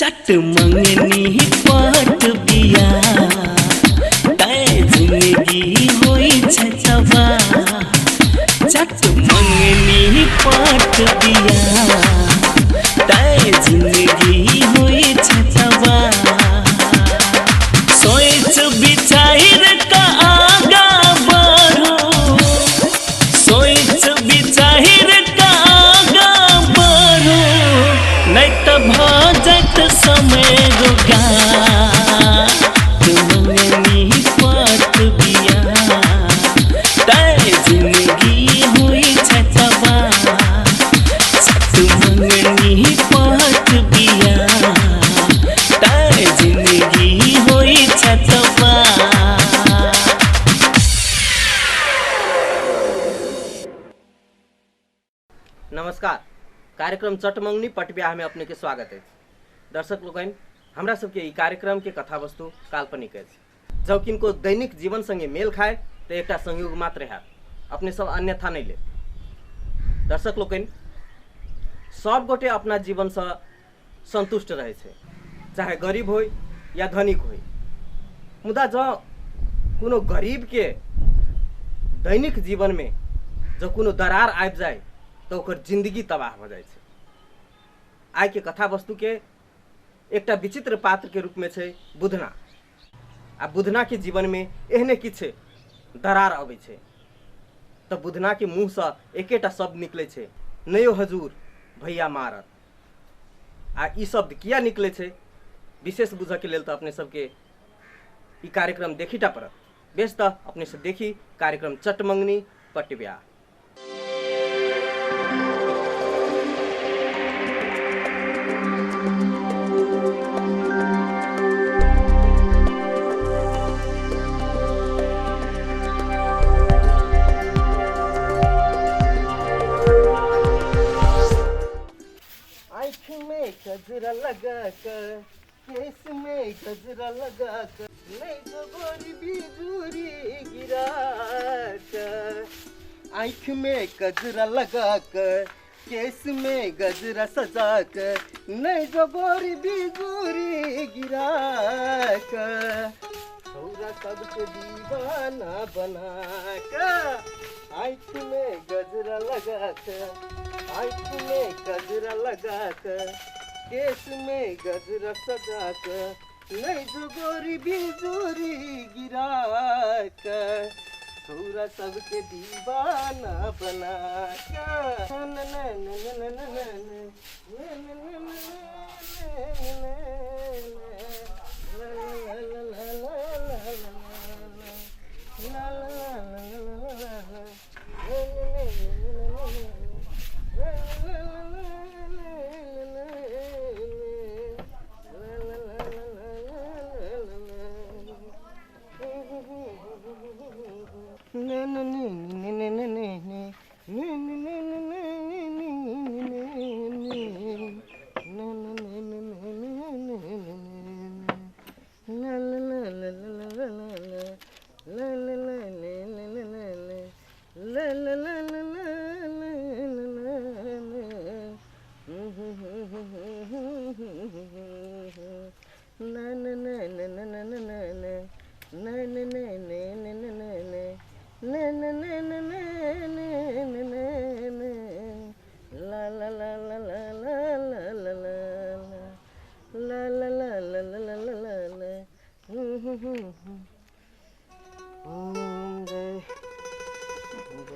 चट मंगनी पट बिया तय जिंदगी होई छतवा चट मंगनी पट बिया तय जिंदगी होई छतवा सोच विचार का आगा बढ़ो सोच विचार का आगा बढ़ो नहीं तो भजत समय रुका मंगनी पट बिया तय जिंदगी हुई छतवा मंगनी पट बिया तय जिंदगी हुई छतवा। नमस्कार, कार्यक्रम चटमंगनी पटब्याह में अपने के स्वागत है। दर्शक लोगन, हमरा सबके ई कार्यक्रम के कथा वस्तु काल्पनिक है। जब किनको दैनिक जीवन संगे मेल खाए तो एक संयोग मात्र है, अपने सब अन्यथा नहीं ले। दर्शक लोगन, सब गोटे अपना जीवन से संतुष्ट रहे छे, चाहे गरीब हो या धनिक हो। मुदा जो कोनो गरीब के दैनिक जीवन में जो कोनो दरार आबि जाए तो ओकर जिंदगी तबाह हो जाए। आय के कथा वस्तु के एकटा विचित्र पात्र के रूप में छे बुधना। आ बुधना के जीवन में एहने किछ दरार अबै छे तो बुधना के मुँह से एकेटा शब्द निकले छे, नयो हजूर भैया मारत। आ ई शब्द किया निकले छे विशेष बुझ के लेल तो अपने सबके ई कार्यक्रम देखीटा पड़त। बेस तो अपने सब देखी कार्यक्रम चटमंगनी पटब्याह। गजरा लगा कर केस में गजरा लगा कर नहीं तो गोरी बिजूरी गिरा कर। आँख में गजरा लगा कर केस में गजरा सजा कर नहीं जो गोरी बिजूरी गिरा कर। थोड़ा सबके दीवाना बना कर आँख में गजरा लगा कर आँख में गजरा लगा कर केस में गजरा सजा कर नहीं जो गोरी बिजूरी गिरा कर। थोड़ा सबके दीवाना बना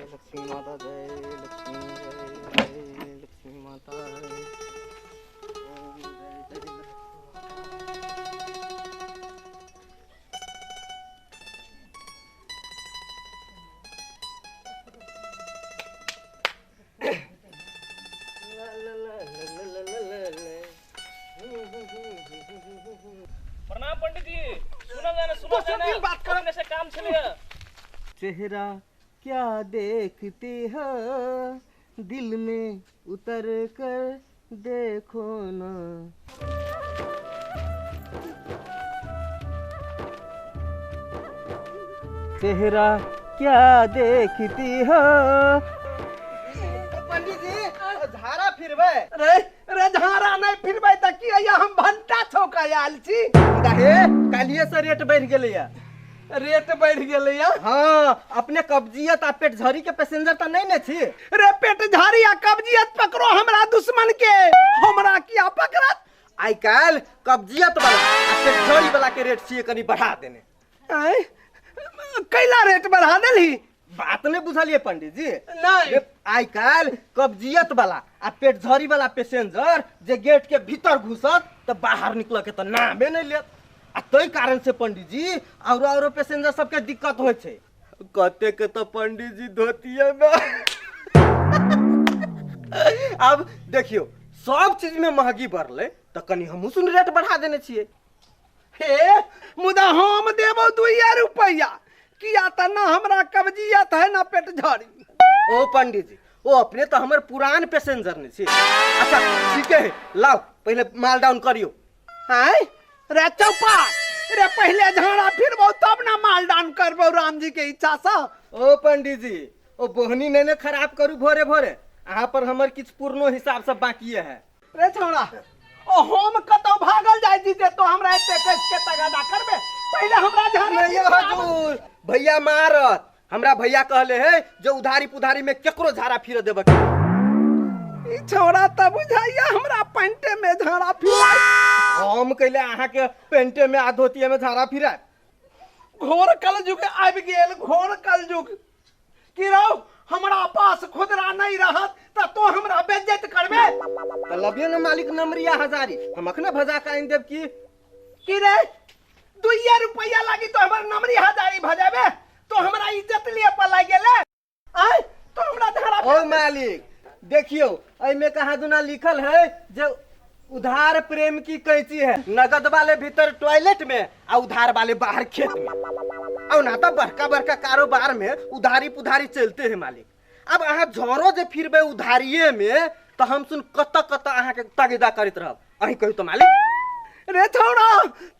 लक्ष्मी माता जय लक्ष्मी जय लक्ष्मी माता प्रणाम पंडित जी। सुना बात करने से काम चलेगा। चेहरा क्या देखते हो दिल में उतर कर देखो ना। चेहरा क्या देखती हो पंडित जी झाड़ा फिरबे रे रे झाड़ा नहीं फिरबै त की या हम भंटा छौका आयल छी काहे कालिए से रेट बढ़ गेलै या रेट बढ़ गेलै या हाँ अपने कब्जियत आ पेट झड़ी के पैसेंजर तो नहीं ने छी रे पेट झाड़ी आ कब्जियत पकड़ो हमरा दुश्मन के हमरा किया पकड़त आई काल कब्जियत वाला आ पेट झड़ी वाला के रेट छिए कनी बढ़ा देने आय कैला रेट बढ़ा देली बात नहीं बुझलिए पंडित जी नहीं आई काल कब्जियत वाला आ पेट झड़ी वाला पैसेंजर जे गेट के भीतर घुसत तो बाहर निकल के तो नामे नहीं लेत आ तई कारण से पंडित जी और पैसेंजर सबके दिक्कत होय छै कते के तो पंडित जी धोतिए में अब देखियो सब चीज में महंगी बढ़ले तो कनी हमहू सुन रेट बढ़ा देने छिए हे मुदा हम देबो 2 रुपया किया त ना हमरा कब्जियत है ना पेट झड़ी ओ पंडित जी ओ अपने तो हमर पुरान पैसेंजर ने छी अच्छा ठीक है लाओ पहले माल डाउन करियो हैं रे चौपा रे पहले झाड़ा फिरबो तब ना माल डाउन करबो राम जी के इच्छा से ओ पंडित जी ओ बोहनी ने खराब करू भोरे भोरे अहाँ पर हमर किछ पूर्णो हिसाब से बाकी है रे छोड़ा ओ हम कतौ भागल जाय दी दे तो हमरा एते कस के तगादा करबे पहले हमरा झाड़ा नहीं हजूर भैया मारत हमरा भैया कहले है जो उधारी पुधारी में केकरो झाड़ा फिर देबे ई छोड़ा त बुझाइया हमरा पैंटे में झाड़ा फिराय हम कहले अहाँ के पेंटे में आ धोतिए में झाड़ा फिराय घोर कलयुग आबि गेल घोर कलयुग की रहो हमरा पास खुदरा नहीं रहत त तो हमरा बेइज्जत करबे त लबियो न मालिक नमरिया हजारी हम अखने भजा का इन देब की रे 2 रुपया लागी तो हमर नमरी हजारी भजाबे तो हमरा इज्जत लिए पर लाग गेले आय तो हमरा झाड़ा ओ मालिक देखियो एमे कहाँ दुना लिखल है जो उधार प्रेम की कैची है नगद वाले भीतर टॉयलेट में और उधार वाले बाहर खेत में और ना तो बड़का बड़का कारोबार में उधारी पुधारी चलते हैं मालिक अब अहाँ झोरो जे फिरबे उधारिये में तो हम सुन कत अहाँ के तगेदा करत रहब अहीं कहू तो मालिक रे छोड़ा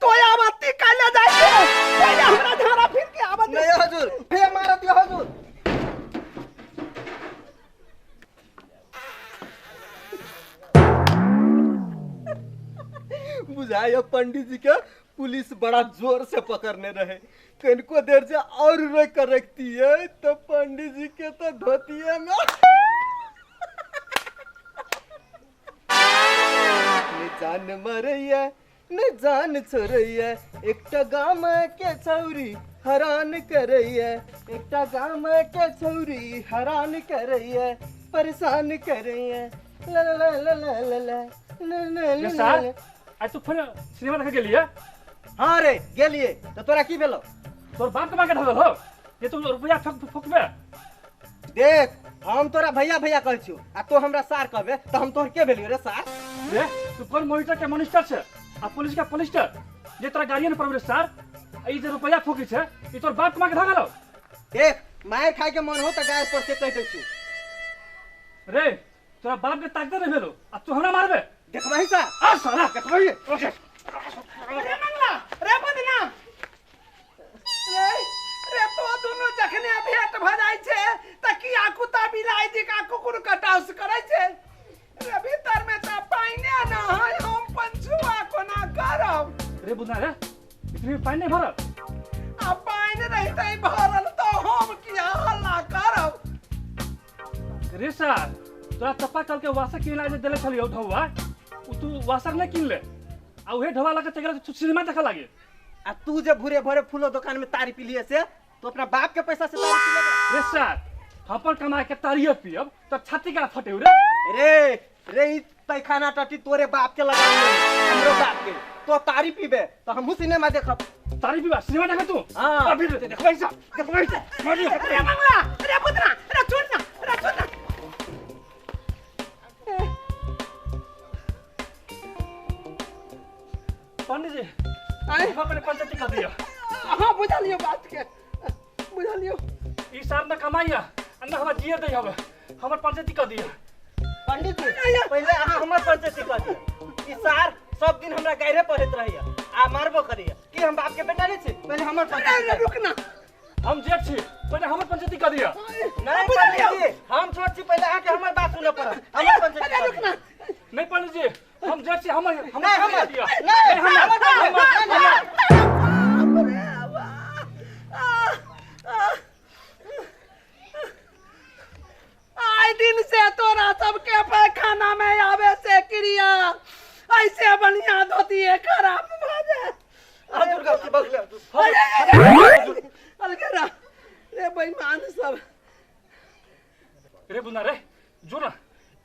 तो आबत्ती काले जाइए पहले हमरा झाड़ा फिर के आबत्ती नहीं हजूर फे मारत यो हजूर बुझायो पंडित जी के पुलिस बड़ा जोर से पकड़ने रहे कनको देर से और रोक कर रखती है तो पंडित जी के तो धोतिए में न जान मरैया न जान छोड़ैया एकटा गाम के छौरी हैरान करैया एकटा गाम के छौरी हैरान करैया परेशान करैया ला ला ला ला ला ला ये सर आज तू फिर सिनेमा देखे गेलिए हाँ रे गेलिए तो तोरा की भेलो तोर बाप के मांगे धल हो ये तू रुपया फुकबे देख हम तोरा भैया भैया कहै छियो आ तो हमरा सार कहबे तो हम तोहर के भेलियो रे सार रे तू कौन मॉनिटर के मॉनिटर छे आ पुलिस का पुलिस्टर जे तोरा गाड़ियन पर रे सर ई जे रुपया फुकी छे ई तोर बाप के मांगे धल हो देख मार खाए के मन हो त गाय पर से कह दै छी रे तोरा बाप के ताकत नहीं भेलो आ तू हमरा मारबे देखबही सा आ साला देखबही रे मंगला रे बदना रे रे तो दोनों जखने भेट भ जाय छे त किया कुत्ता बिलाई जी का कुकुर कटाउस करे छे रे भीतर में त पाइने न है हम पंछुआ कोना करब रे बुझना रे इतनी पानी नहीं भरल आ पाइन रहतै भरल तो हम किया हल्ला करब रे सर तोरा चप्पा चल के वासर किन लागे देले छलियो ढौवा तू वासर नहीं किन ले आ उहे ढौवा लगे चगला तू सिनेमा देखे लागे आ तू जे भूरे भरे फूलो दुकान में तारी पी लिए से तो अपना बाप के पैसा से तारी पी लेगा रे सर अपन कमा के तारियो पियब तो छाती का फटे रे रे रे ई पैखाना टटी तोरे बाप के लगा हमरो बाप के तो तारी पीबे तो हमहू सिनेमा देखब तारी पिबा सिनेमा देखे तू हाँ। अभी देखबै सा मारियो रे मंगला रे बदना रे छोड़ ना पंडित जी आय अपने पंचायती कर दियो हां बुझा लियो बात के बुझा लियो ई साल में कमाइया अंदर हमरा जिए दे हवे हमर पंचायती कर दियो पंडित जी पहले अहाँ हमर पंचायती कर दियो ई सार सब दिन हमरा गायरे पढ़त रहिया आ मारबो करिया कि हम बाप के बेटा नहीं छी पहले हमर पंचायती रुक ना हम जेठ छी पहले हमर पंचायती कर दिया नहीं पंडित जी हम छोट छी पहले आके हमर बात सुने पड़त हमर पंचायती अरे रुक ना नहीं पंडित जी हम जेठ छी हमर नहीं हमर दिया आए दिन से तोरा सबके पैखाना में आवे से क्रिया ऐसे बढ़िया धोती है खराब बाजे हजुर गफ बगले अलगरा रे बेईमान सब रे बुना रे जो ना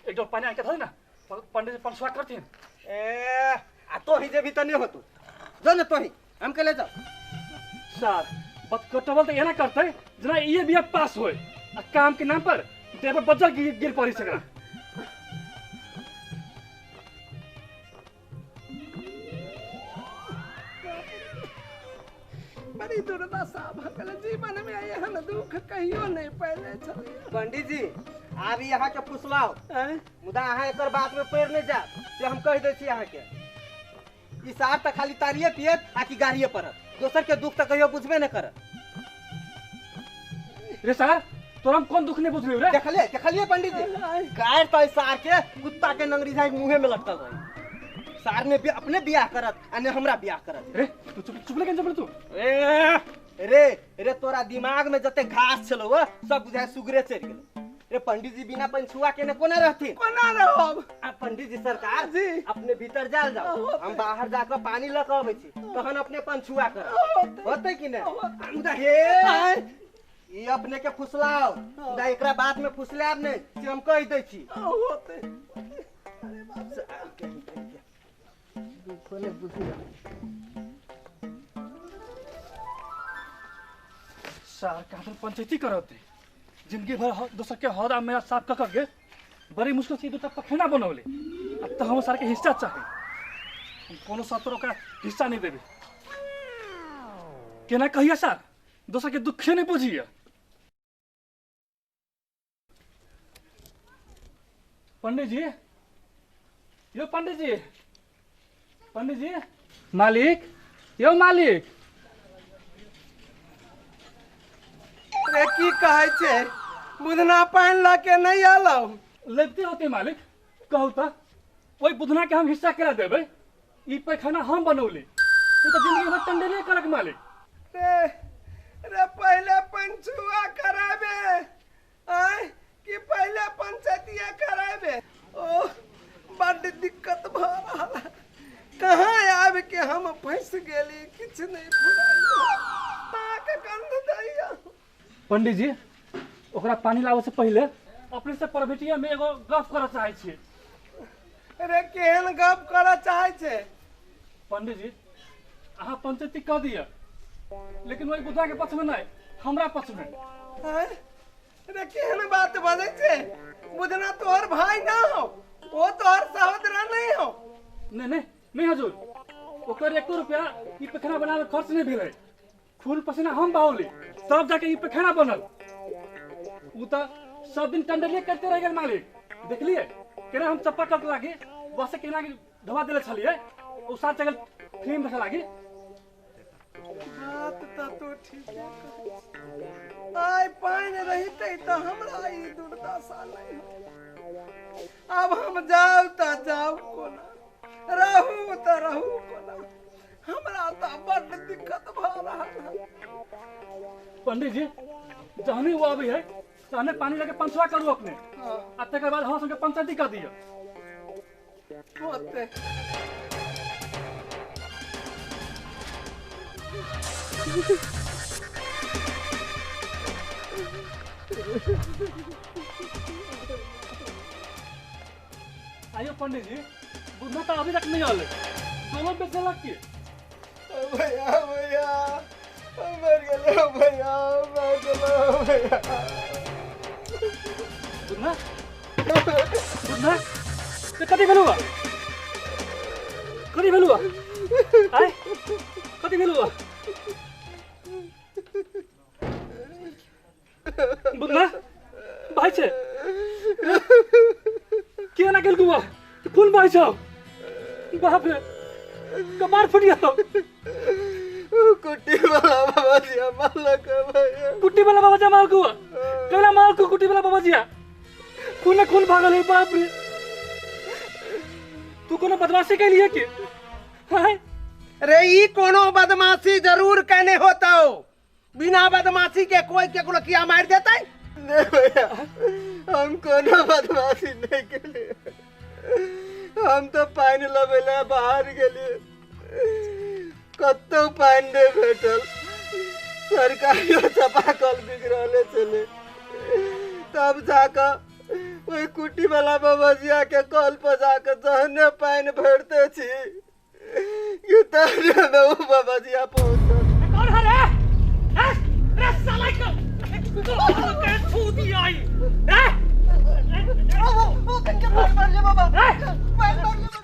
एक दो पानी आके था ना पंडित जी पंचवा करथिन ए आ तो ही जे भी तने होतो जो न तो ही हम के ले जाओ सर बत कटवल तो एना करते जना ये भी पास होए आ काम के नाम पर देवर बजल गिर पड़ी सकरा बड़ी दुर्दशा भगल जीवन में एहन दुख कहियो नहीं पहले छलिए पंडित जी आब यहाँ के फुसलाओ मुदा अहाँ एकर बात में पैर नहीं जा से हम कह दै छी अहाँ के ई सार त खाली तारिये पियत आ कि गाड़िए पड़त दोसर के दुख त कहियो बुझबे न करत रे सर तोरा हम कौन दुख नहीं बुझलियो रे देखलिए पंडित जी गाय तो सार के कुत्ता के नंगरी झाई मुंहे में लटकल रही सार ने भी अपने बियाह करत आ ने हमरा बियाह करत रे तू चुप ले के तू रे तोरा दिमाग में जते घास छलो वो सब बुझाय सुगरे चढ़ गेलो रे पंडित जी बिना पंछुआ के ने कोना रहथिन कोना रहब आ पंडित जी सरकार जी अपने भीतर जाल जाओ हम बाहर जाकर पानी लेकर आबै छी तहन अपने पंछुआ कर होतै कि नै मुदा हे ई अपने के फुसलाओ मुदा एकरा बात में फुसलाब नै से हम कह दै छी होते अरे बाप से कोने बुझिया सर काफी पंचायती करते जिंदगी भर दोसर के हद मेरा साफ कर के बड़ी मुश्किल से दो पखेना बनौले अब तो हम सर के हिस्सा चाहे हम कोनो सतरो का हिस्सा नहीं देबे केना कहिए सर दोसर के दुखे नहीं बुझिए पंडित जी यो पंडित जी मालिक यो मालिक रे की कहै छै बुधना पानी ला के नहीं आलो लगते होते मालिक कहू तो वही बुधना के हम हिस्सा केला देबे ई पैखाना हम बनौले तू तो जिंदगी भर टंडे नहीं करक मालिक रे पहले पंचुआ कराबे आय कि पहले पंचायतिया कराबे ओ बड़ दिक्कत भ रहल कहाँ आब के हम फंस गेली किछ नहीं फुराई नाक गंध दैया पंडित जी ओकरा पानी लावे से पहले अपने से परभेटिया में एगो गप करऽ चाहे छी रे केहन गप करऽ चाहे छे पंडित जी अहाँ पंचायती कह दिया लेकिन वही बुधा के पक्ष में नहीं हमरा पक्ष में रे केहन बात बजै छे बुधना तोहर भाई ना हो वो तोहर सहोदरा नहीं हो नहीं हजूर ओकर 1 रुपया ई पैखाना बनावे खर्च नहीं भेलै खून पसीना हम बहावली तब जाके ई पैखाना बनल उ तो सब दिन टंडलिए करते रह गेल मालिक देखलिए केना हम चप्पा कट लागी बस केना धवा देले छलिए ओ साथ चगल फिल्म देखे लागी बात तो ठीक है आय पानी रहिते तो हमरा ई दुर्दशा नहीं हो अब हम जाऊ त जाऊ कोना रहू त रहू कोना हमरा त बड़ दिक्कत भ रहल है पंडित जी जहनी वो अभी है तहने पानी लेके पंचवा करू अपने आ तकर बाद हम संगे पंचायती कर दिया होते आइयो पंडित जी बुधना तो अभी तक नहीं आले दोनों बेचे लग के भैया मर गेलो भैया बुधना बुधना ते कथी भेलुआ आय कथी भेलुआ बुधना भाई छे के ना गेल गुआ फूल भाई छौ बाप रे कमार फट गया कुटी वाला बाबा जी मारला का भैया कुट्टी वाला बाबा जी मार को केला मार को कुट्टी वाला बाबा जी खून खून भागल है बाप रे तू कोनो बदमाशी के लिए के हाय रे ई कोनो बदमाशी जरूर कहने होता हो बिना बदमाशी के कोई के गुलकिया मार देता है नहीं भैया हम कोनो बदमाशी नहीं केले हम तो पानी लबेला बाहर गेलिए कत्तो पानी नहीं भेटल सरकारी चापाकल बिगड़ले चले तब जाकर वही कुटी वाला बाबा जी के कल पर जाकर जहने पानी भरते छी ये तहरे में वो बाबा जी पहुंचल कौन है रे रे साला को के छू दिया आई रे वो क्या मार ले बाबा मार ले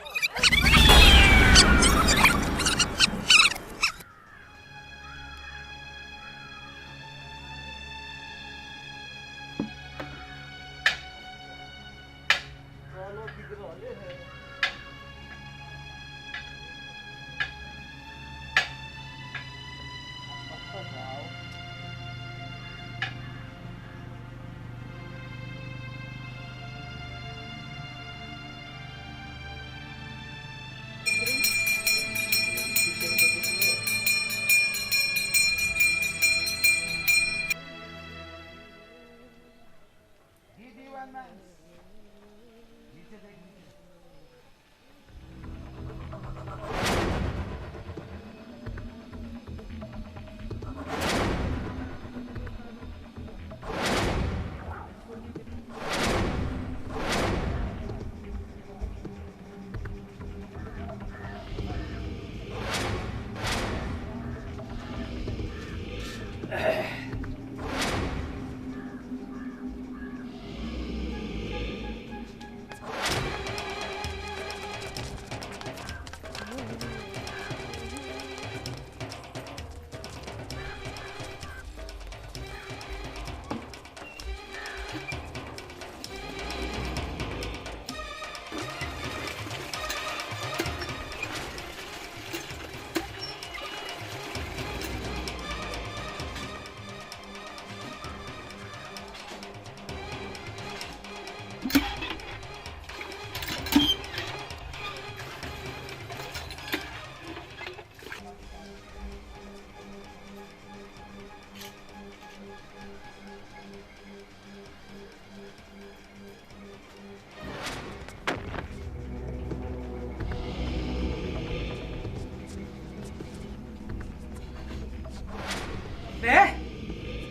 रे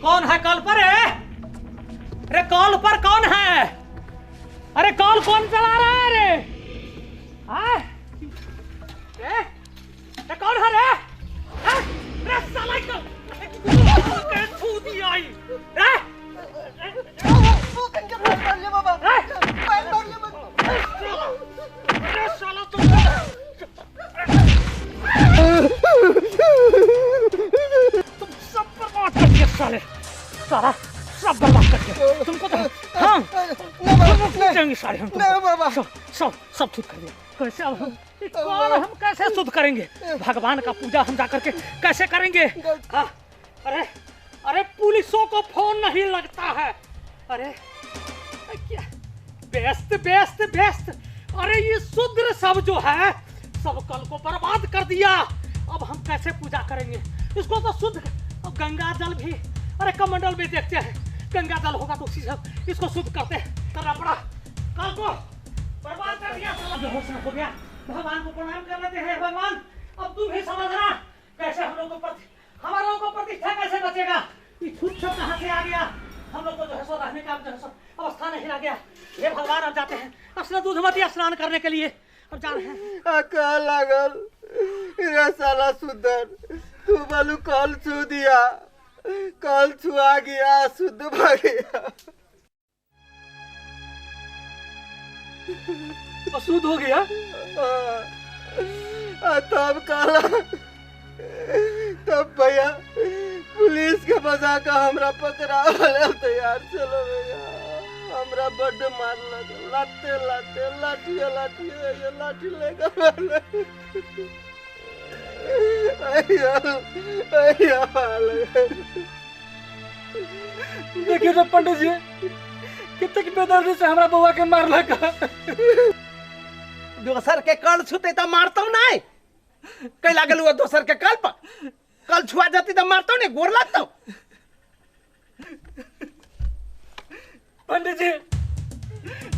कौन है कॉल पर है रे कॉल पर कौन है अरे कॉल कौन चला रहा है रे हाँ रे कौन है रे हाँ? रे साला के छू दिया आई रे वो क्या मार ले बाबा मार ले बाबा रे साला तू तुम सब बर्बाद कर दिया साले सारा सब बर्बाद कर दिया तुमको तो हाँ पूछेंगे सारे हम सब शुद्ध कर दिया कैसे अब हम कौन हम कैसे शुद्ध करेंगे भगवान का पूजा हम जाकर के कैसे करेंगे हाँ अरे अरे पुलिसों को फोन नहीं लगता है अरे क्या बेस्ट बेस्ट बेस्ट अरे ये शूद्र सब जो है सब कल को बर्बाद कर दिया अब हम कैसे पूजा करेंगे इसको तो शुद्ध अब गंगा जल भी अरे कमंडल में देखते हैं गंगा जल होगा तो उसी से इसको शुद्ध करते हैं करना पड़ा कल को बर्बाद कर दिया साला बेहोश हो गया भगवान को प्रणाम कर लेते हैं भगवान अब तुम ही समझना कैसे हम लोग को हमारा लोगों को प्रतिष्ठा कैसे बचेगा ये छूट छूट कहाँ से आ गया हम लोग को जो है सो रहने का जो है सो अवस्था नहीं रह गया ये भगवान अब जाते हैं असला दूधमती स्नान करने के लिए अब जा रहे हैं का लागल रे साला सुंदर तू बोलू कल छू दिया कल छुआ गया शुद्ध भाग गया अशुद्ध हो गया तब काला तब भैया पुलिस के बजा का हमरा पकड़ा वाले तैयार चलो भैया हमरा बड्ड मार लगे लाते लाते लाठी लाठी लाठी लेकर देखिए तो पंडित जी कितने बेदर्दी से हमरा बउआ के मारला का। दोसर के कल छूते तो मारतो नहीं, कैला गेलू दोसर के कल पर, कल छुआ जाती तो मारतो नहीं, गोर लगतो। पंडित जी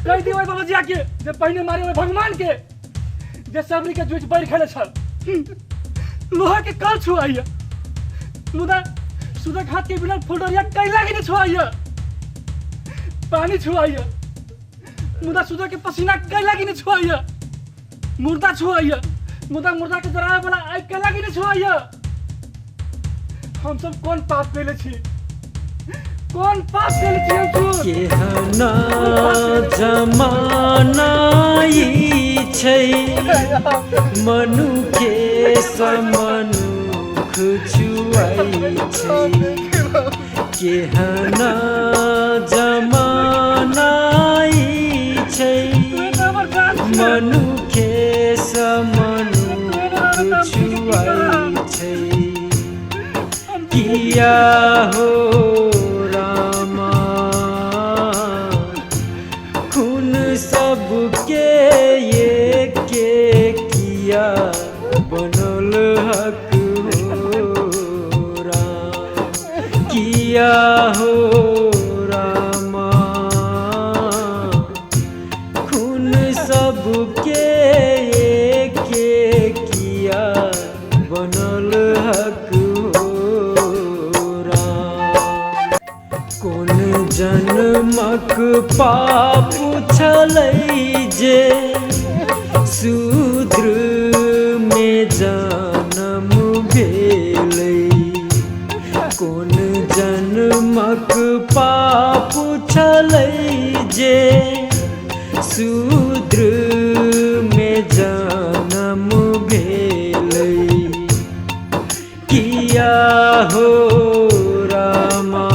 कह दियो बाबा जी आके जे पहिने मारे हुए भगवान के जे सबरी के जुझ बैर खेले छल लोहा के कल छुआइया मुदा सुधा घाट के बिना फुलडरिया कैला के छुआइया पानी छुआइया मुदा सुधा के पसीना कैला के छुआइया मुर्दा छुआइया मुदा मुर्दा के जरावे वाला आइ कैला के छुआइया। हम सब कौन पाप कैले छी, कौन पाप कैले छी हम सब? केहना जमाना ई छै मनु के समनुख छुआई छै। केहना जमाना ई छै मनु के समनुख छुआई छै। किया हो रामा खून सबके ये के किया बनल हक हो राम। किया हो रामा खून सबके ये के किया बनल हक हो राम। कोन जन्मक पाप छलै जे शूद्र में जन्म भेलै। कोन जन्मक पाप छलै जे शूद्र में जन्म भेलै। किया हो रामा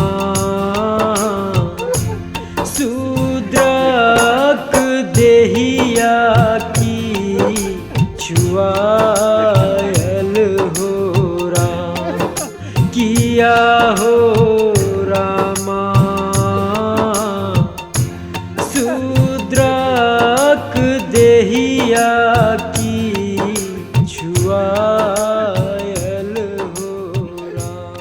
शूद्रक देहिया की छुआयल हो राम। किया हो रामा शूद्रक देहिया की छुआयल हो राम।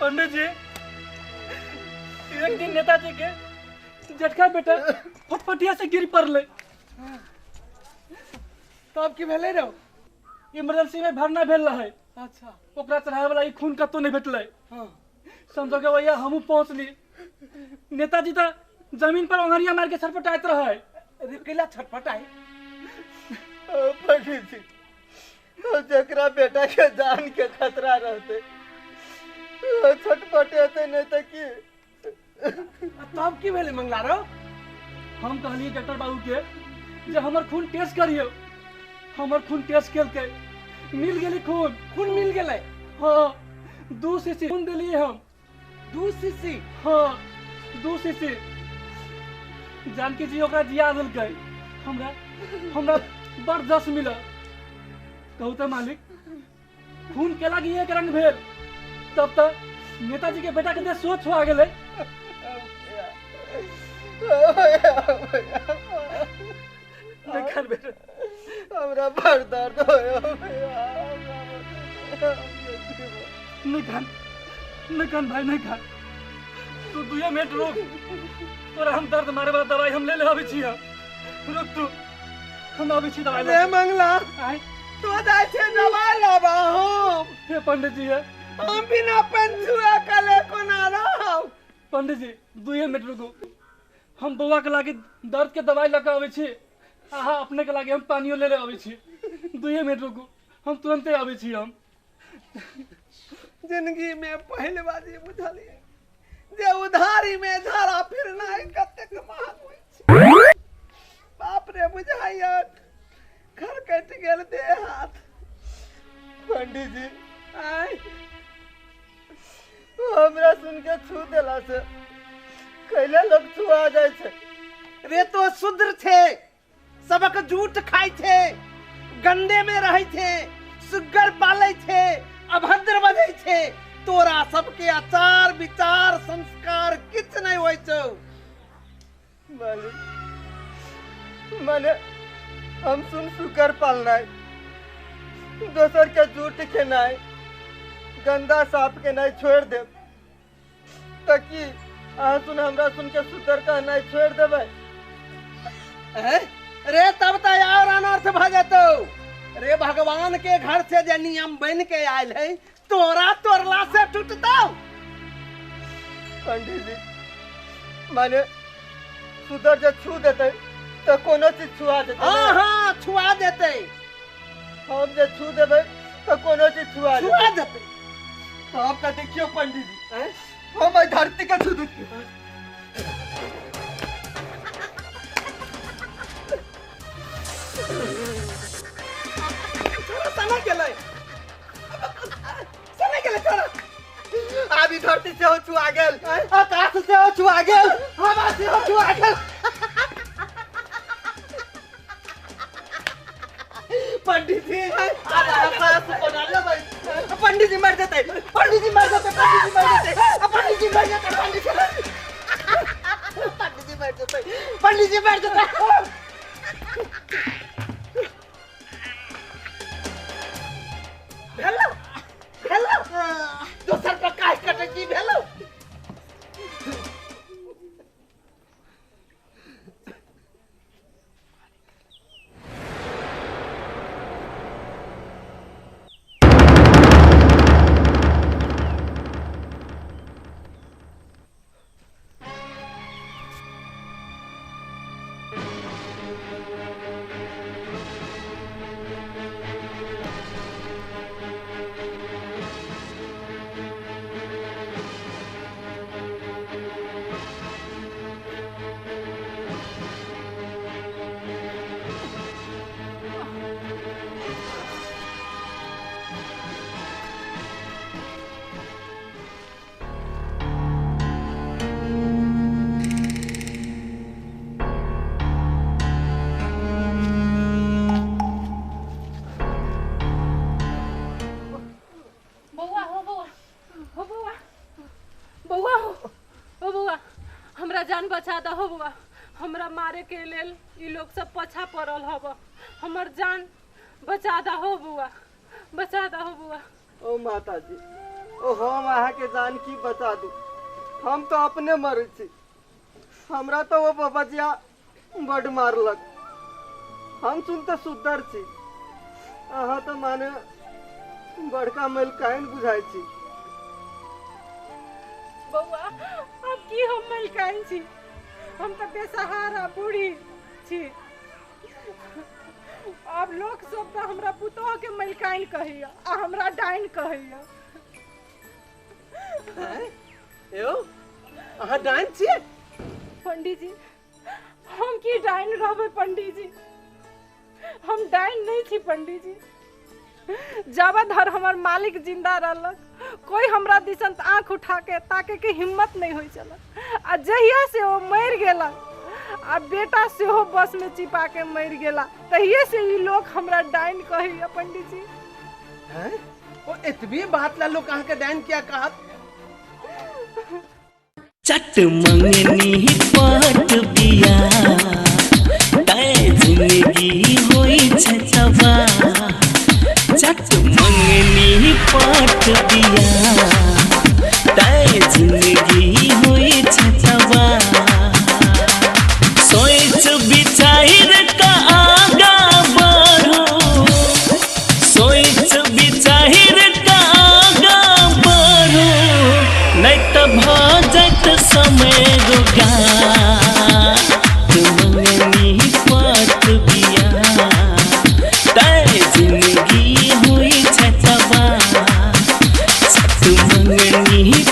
पंडित जी एक दिन नेताजी के जटका बेटा फटफटिया से गिर पड़ले। तब की भेले रो? इमरजेंसी में भरना भेल रहे। अच्छा ओकरा चढ़ावे वाला ई खून कतो नहीं भेटले। हाँ समझो के भैया हमू पहुंचली। नेताजी तो जमीन पर ओंघरिया मार के छटपटाइत रहे। अरे कैला छटपटाई? पंडित जी जकरा बेटा के जान के खतरा रहते छटपटेते नहीं तो की। तब की भेले मंगला रो? हम कहलिए डॉक्टर बाबू के जे हमर खून टेस्ट करियो। हमर खून टेस्ट केलके मिल गेली खून। खून मिल गेले? हाँ 2 सीसी खून दिलिए हम। 2 सीसी? हाँ 2 सीसी। जानकी जी ओकरा जिया देलकै। हमरा बड़ जस मिला। कहू तो मालिक खून के लागी एक रंग भेल तब तक नेताजी के बेटा के देह सोच हो गेले। हमरा बड़ दर्द होयो नहीं खान भाई नहीं खान। तू 2 मिनट रुक, तोरा हम दर्द मारे वाला दवाई हम ले आबै छी। रुक तू, हम आबै छी दवाई ले। रे मंगला आय तो जाय छे दवाई लाबा हम। हे पंडित जी है हम बिना पंचुआ कले कोना रहब? पंडित जी 2 मिनट रुकू। हम बउआ के लागी दर्द के दवाई लगा आबै छी। आहा अपने के लागी हम पानियो ले आबै छी। 2 मिनट रुकू, हम तुरंते आबै छी। हम जिंदगी में पहले बाजी बुझली जे उधारी में झाड़ा फिरना है कतेक महग होय छै। बाप रे बुझाइया घर कट गेल दे हाथ। पंडित जी आय हमरा सुन के छू देला से कैले लोग छुआ जाए छे। रे तो शुद्र छे, सबक झूठ खाय छे, गंदे में रहे छे, सुग्गर पाले छे, अभद्र बने छे। तोरा सबके आचार विचार संस्कार किछ नहीं होय छौ। माने हम सुन सुकर पालना है, दोसर के झूठ खेना है, गंदा साफ के नहीं छोड़ दे ताकि सुन हमरा सुन के सुतर कहना है छोड़ देवे। रे तब तो और अनर्थ भ जतो। रे भगवान के घर से जे नियम बन के आयल है तोरा तोरला से टूटतो। पंडित जी माने सुधर जे छू देते तो कोनो चीज छुआ देते। हाँ छुआ देते। हम जे छू देवे तो कोनो चीज छुआ देते। तो आप का देखियो पंडित जी हम धरती का छू देते। समय गेलै तोरा। अभी धरती से हो छुआ गेल, आकाश से हो छुआ गेल, हवा से हो छुआ गेल। पंडित जी पंडित जी मर जाते, पंडित जी मर जाते, पंडित जी मर जाते, पंडित जी मर जाते, पंडित जी मर जाते, पंडित जी मर जाते। हेलो हेलो दोसर पर काहे कटे की भेलो। जान बचा दहो बुआ, हमरा मारे के लेल ई लोग सब पछा पड़ल हब, हमर जान बचा दहो बुआ, बचा दहो बुआ। ओ माता जी, ओ हम अहाँ के जान की बचा दू, हम तो अपने मरे छी। हमरा तो वो बबजिया बड़ मारलक, हम सुनते सुधर छी, अहाँ तो माने बड़का मेल काइन बुझाई छी। बउआ अब की हम मलकाइन छी, हम तो बेसहारा बूढ़ी छी। अब लोग सब तो हमरा पुतोह के मलकाइन कहिया आ हमरा डाइन कहिया। यो अहाँ डाइन छियै? पंडित जी हम की डाइन रहबै पंडित जी, हम डाइन नहीं थी पंडित जी। जावा धर हमर मालिक जिंदा रहलक, कोई हमरा दिसन आंख उठा के ताके के हिम्मत नहीं होई चलक। आ जहिया से वो मर गेला आ बेटा से हो बस में चिपा के मर गेला, तहिए से ई लोग हमरा डाइन कहिया पंडित जी। हैं? ओ इतनी बात ला लोग कहाँ के डाइन क्या कहत? चट मंगनी पट बिया तय जिंदगी होई छतवा, चट मंगनी पट बिया तय जिंदगी होई छतवा। सोच विचार का आगा बढ़ो, सोच विचार का आगा बढ़ो, नहीं तो भजत समय रुका। मंगनी पट बिया तय जिंदगी हुई छतवा, सत मंगनी